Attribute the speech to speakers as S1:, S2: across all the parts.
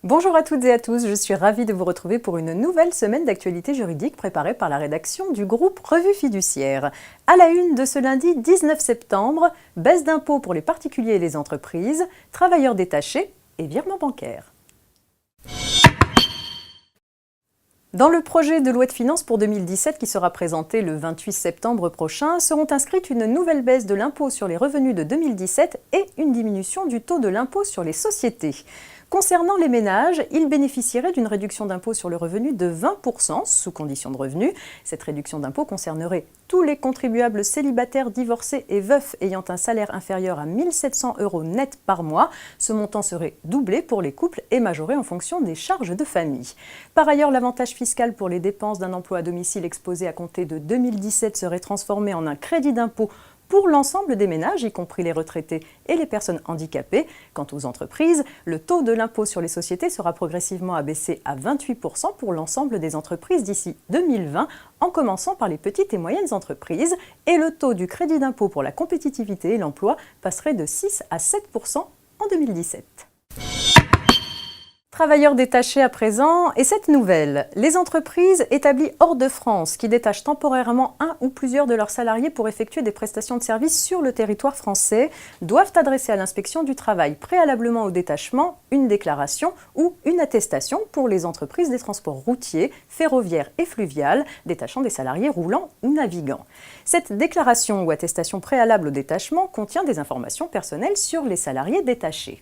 S1: Bonjour à toutes et à tous, je suis ravie de vous retrouver pour une nouvelle semaine d'actualité juridique préparée par la rédaction du groupe Revue Fiduciaire. À la une de ce lundi 19 septembre, baisse d'impôts pour les particuliers et les entreprises, travailleurs détachés et virements bancaires. Dans le projet de loi de finances pour 2017 qui sera présenté le 28 septembre prochain, seront inscrites une nouvelle baisse de l'impôt sur les revenus de 2017 et une diminution du taux de l'impôt sur les sociétés. Concernant les ménages, ils bénéficieraient d'une réduction d'impôt sur le revenu de 20% sous condition de revenu. Cette réduction d'impôt concernerait tous les contribuables célibataires, divorcés et veufs ayant un salaire inférieur à 1 700 € net par mois. Ce montant serait doublé pour les couples et majoré en fonction des charges de famille. Par ailleurs, l'avantage fiscal pour les dépenses d'un emploi à domicile exposé à compter de 2017 serait transformé en un crédit d'impôt pour l'ensemble des ménages, y compris les retraités et les personnes handicapées. Quant aux entreprises, le taux de l'impôt sur les sociétés sera progressivement abaissé à 28% pour l'ensemble des entreprises d'ici 2020, en commençant par les petites et moyennes entreprises, et le taux du crédit d'impôt pour la compétitivité et l'emploi passerait de 6 à 7% en 2017. Travailleurs détachés à présent, et cette nouvelle, les entreprises établies hors de France qui détachent temporairement un ou plusieurs de leurs salariés pour effectuer des prestations de services sur le territoire français doivent adresser à l'inspection du travail préalablement au détachement une déclaration ou une attestation pour les entreprises des transports routiers, ferroviaires et fluviales détachant des salariés roulants ou navigants. Cette déclaration ou attestation préalable au détachement contient des informations personnelles sur les salariés détachés.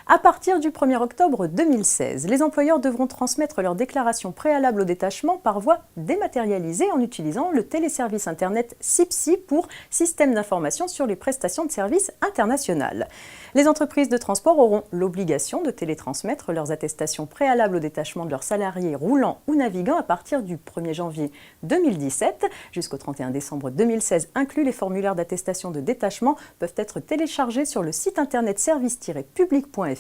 S1: À partir du 1er octobre 2016, les employeurs devront transmettre leur déclaration préalable au détachement par voie dématérialisée en utilisant le téléservice internet SIPSI pour Système d'information sur les prestations de services internationales. Les entreprises de transport auront l'obligation de télétransmettre leurs attestations préalables au détachement de leurs salariés roulants ou navigants à partir du 1er janvier 2017. Jusqu'au 31 décembre 2016 inclus, les formulaires d'attestation de détachement peuvent être téléchargés sur le site internet service-public.fr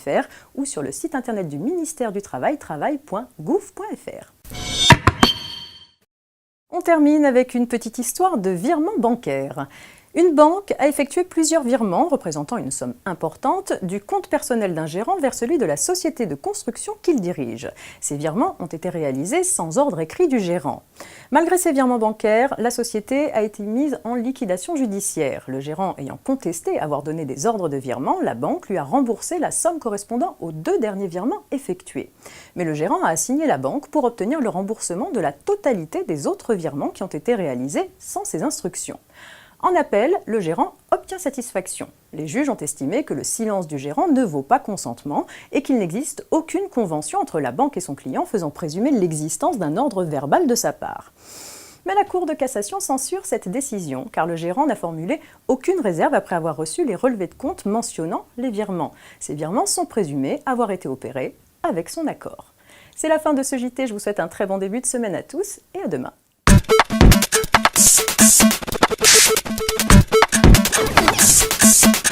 S1: ou sur le site internet du ministère du Travail, travail.gouv.fr. On termine avec une petite histoire de virement bancaire. Une banque a effectué plusieurs virements représentant une somme importante du compte personnel d'un gérant vers celui de la société de construction qu'il dirige. Ces virements ont été réalisés sans ordre écrit du gérant. Malgré ces virements bancaires, la société a été mise en liquidation judiciaire. Le gérant ayant contesté avoir donné des ordres de virement, la banque lui a remboursé la somme correspondant aux 2 derniers virements effectués. Mais le gérant a assigné la banque pour obtenir le remboursement de la totalité des autres virements qui ont été réalisés sans ses instructions. En appel, le gérant obtient satisfaction. Les juges ont estimé que le silence du gérant ne vaut pas consentement et qu'il n'existe aucune convention entre la banque et son client faisant présumer l'existence d'un ordre verbal de sa part. Mais la Cour de cassation censure cette décision car le gérant n'a formulé aucune réserve après avoir reçu les relevés de compte mentionnant les virements. Ces virements sont présumés avoir été opérés avec son accord. C'est la fin de ce JT, je vous souhaite un très bon début de semaine à tous et à demain.
S2: Thank you.